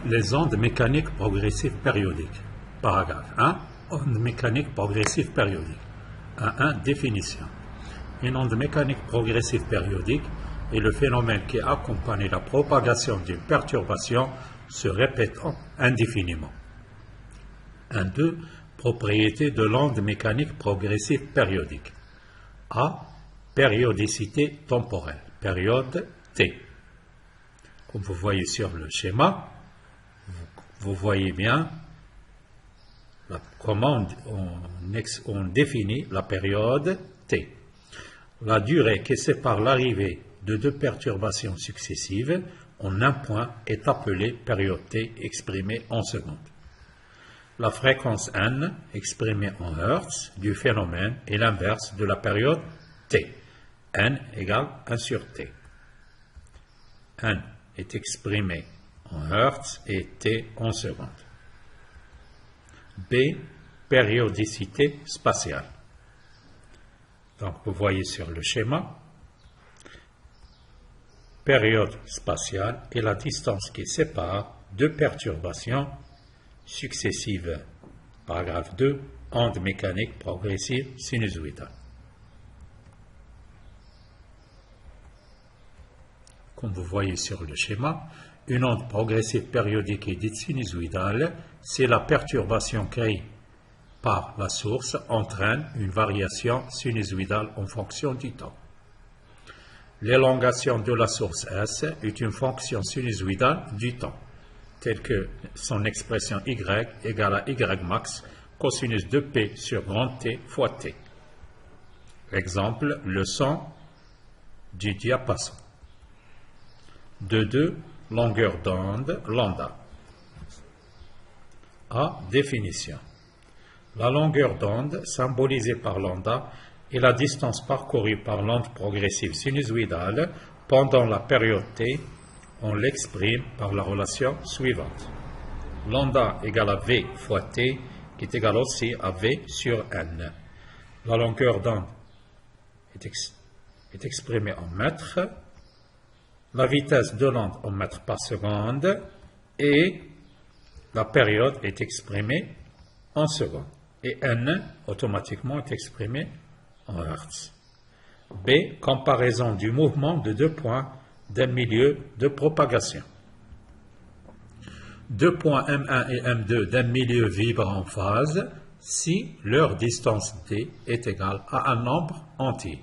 Les ondes mécaniques progressives périodiques. Paragraphe 1. Ondes mécaniques progressives périodiques. 1. Définition. Une onde mécanique progressive périodique est le phénomène qui accompagne la propagation d'une perturbation se répétant indéfiniment. 1.2. Propriétés de l'onde mécanique progressive périodique. A. Périodicité temporelle. Période T. Comme vous voyez sur le schéma, vous voyez bien comment on définit la période T. La durée qui sépare l'arrivée de deux perturbations successives en un point est appelée période T exprimée en secondes. La fréquence n, exprimée en Hertz, du phénomène est l'inverse de la période T. N égale 1 sur T. N est exprimé en Hertz et T en secondes. B. Périodicité spatiale. Donc vous voyez sur le schéma, période spatiale est la distance qui sépare deux perturbations successives. Paragraphe 2. Onde mécanique progressive sinusoïdale. Comme vous voyez sur le schéma, une onde progressive périodique et dite sinusoïdale, c'est la perturbation créée par la source entraîne une variation sinusoïdale en fonction du temps. L'élongation de la source S est une fonction sinusoïdale du temps, telle que son expression y égale à y max cosinus de p sur grand T fois T. Exemple, le son du diapason. De 2, longueur d'onde, lambda. A. Définition. La longueur d'onde, symbolisée par lambda, est la distance parcourue par l'onde progressive sinusoïdale pendant la période T. On l'exprime par la relation suivante. Lambda égale à V fois T, qui est égal aussi à V sur N. La longueur d'onde est exprimée en mètres. La vitesse de l'onde en mètres par seconde et la période est exprimée en secondes. Et N, automatiquement, est exprimé en Hertz. B. Comparaison du mouvement de deux points d'un milieu de propagation. Deux points M1 et M2 d'un milieu vibrent en phase si leur distance d est égale à un nombre entier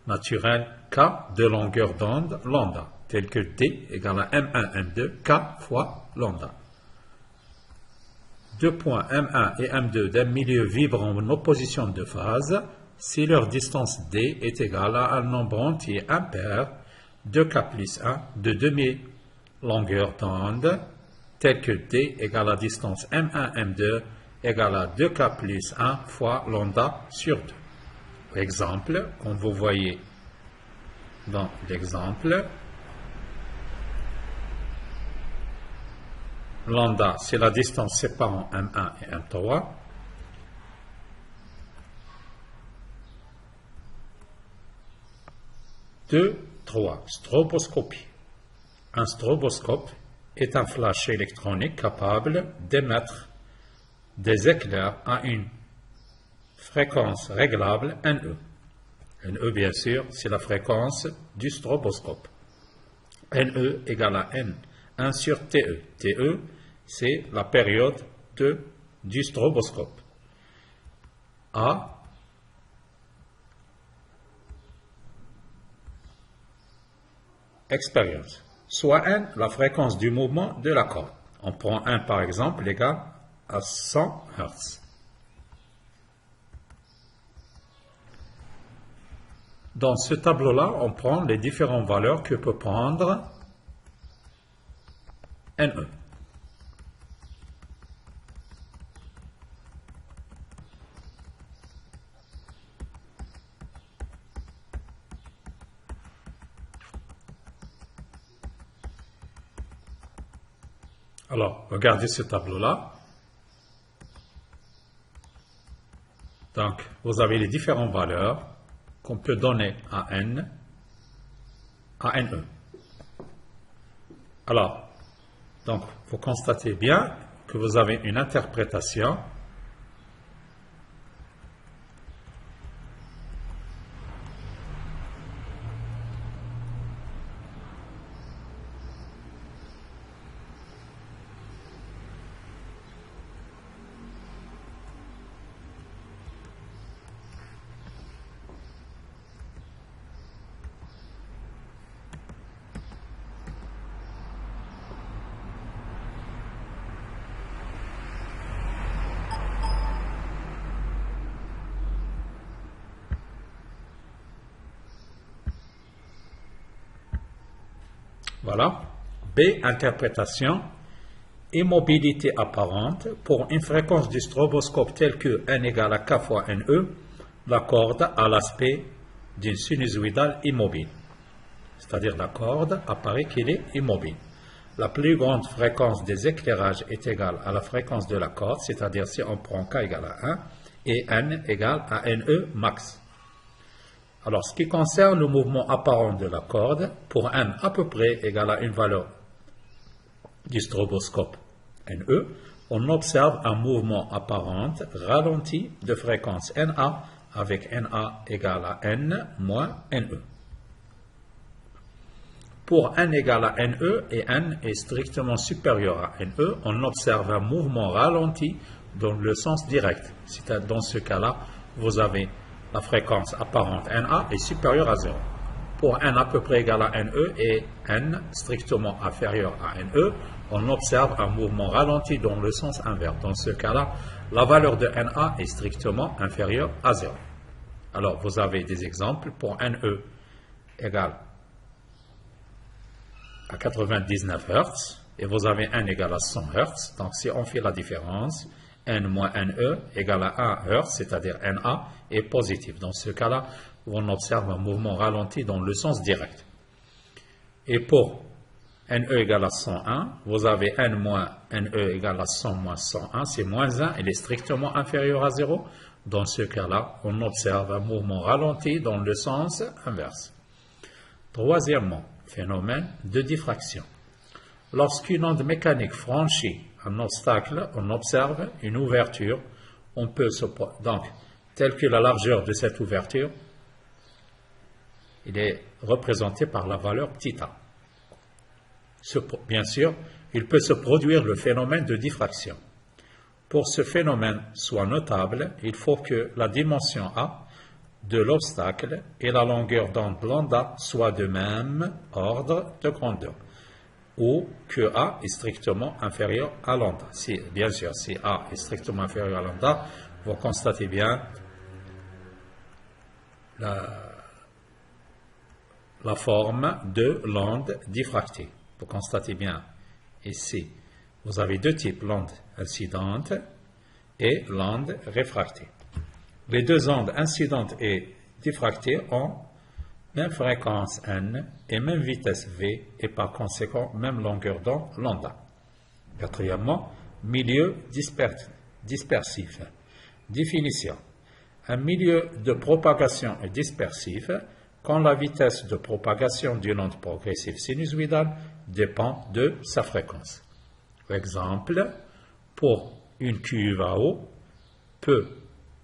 naturel k de longueur d'onde lambda, tel que d égale à M1, M2, k fois lambda. Deux points M1 et M2 d'un milieu vibrent en opposition de phase si leur distance d est égale à un nombre entier impair de k plus 1 de demi-longueur d'onde, tel que d égale à distance M1, M2 égale à 2k plus 1 fois lambda sur 2. Exemple, comme vous voyez dans l'exemple, lambda, c'est la distance séparant M1 et M3. Deux, 3. Stroboscopie. Un stroboscope est un flash électronique capable d'émettre des éclairs à une fréquence réglable NE. NE, bien sûr, c'est la fréquence du stroboscope. NE égale à N, 1 sur TE. TE, c'est la période du stroboscope. A, expérience. Soit N, la fréquence du mouvement de la corde. On prend 1 par exemple, égal à 100 Hz. Dans ce tableau-là, on prend les différentes valeurs que peut prendre NE. Alors, regardez ce tableau-là. Donc, vous avez les différentes valeurs qu'on peut donner à N, à NE. Alors, Donc, vous constatez bien que vous avez une interprétation voilà. B, interprétation. Immobilité apparente. Pour une fréquence du stroboscope telle que n égale à k fois NE, la corde a l'aspect d'une sinusoïdale immobile. C'est-à-dire la corde apparaît qu'elle est immobile. La plus grande fréquence des éclairages est égale à la fréquence de la corde, c'est-à-dire si on prend k égale à 1 et n égale à NE max. Alors, ce qui concerne le mouvement apparent de la corde, pour n à peu près égal à une valeur du stroboscope NE, on observe un mouvement apparent ralenti de fréquence NA avec NA égale à N moins NE. Pour n égale à NE et n est strictement supérieur à NE, on observe un mouvement ralenti dans le sens direct. C'est-à-dire, dans ce cas-là, vous avez la fréquence apparente NA est supérieure à 0. Pour n à peu près égal à NE et n strictement inférieur à NE, on observe un mouvement ralenti dans le sens inverse. Dans ce cas-là, la valeur de NA est strictement inférieure à 0. Alors, vous avez des exemples pour NE égale à 99 Hz et vous avez n égale à 100 Hz. Donc, si on fait la différence, n moins NE égale à 1 Hz, c'est-à-dire NA est positif. Dans ce cas-là, on observe un mouvement ralenti dans le sens direct. Et pour NE égale à 101, vous avez n moins NE égale à 100 moins 101, c'est moins 1, il est strictement inférieur à 0. Dans ce cas-là, on observe un mouvement ralenti dans le sens inverse. Troisièmement, phénomène de diffraction. Lorsqu'une onde mécanique franchit un obstacle, on observe une ouverture. On peut donc, telle que la largeur de cette ouverture, il est représenté par la valeur θ. Bien sûr, il peut se produire le phénomène de diffraction. Pour ce phénomène soit notable, il faut que la dimension A de l'obstacle et la longueur d'onde lambda soient de même ordre de grandeur, ou que A est strictement inférieur à lambda. Bien sûr, si A est strictement inférieur à lambda, vous constatez bien la forme de l'onde diffractée. Vous constatez bien ici, vous avez deux types, l'onde incidente et l'onde réfractée. Les deux ondes incidentes et diffractées ont même fréquence n et même vitesse v et par conséquent même longueur d'onde lambda. Quatrièmement, milieu dispersif. Définition. Un milieu de propagation est dispersif quand la vitesse de propagation d'une onde progressive sinusoïdale dépend de sa fréquence. Exemple, pour une cuve à eau peu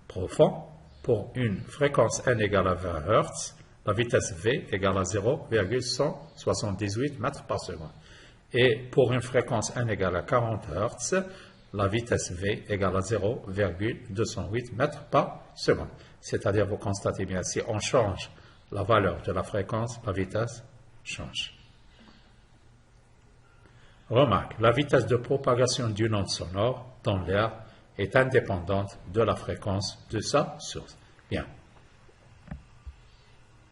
profond, pour une fréquence n égale à 20 Hz, la vitesse v égale à 0,178 mètres par seconde. Et pour une fréquence n égale à 40 Hz, la vitesse v égale à 0,208 mètres par seconde. C'est-à-dire, vous constatez bien, si on change la valeur de la fréquence, la vitesse change. Remarque, la vitesse de propagation d'une onde sonore dans l'air est indépendante de la fréquence de sa source. Bien.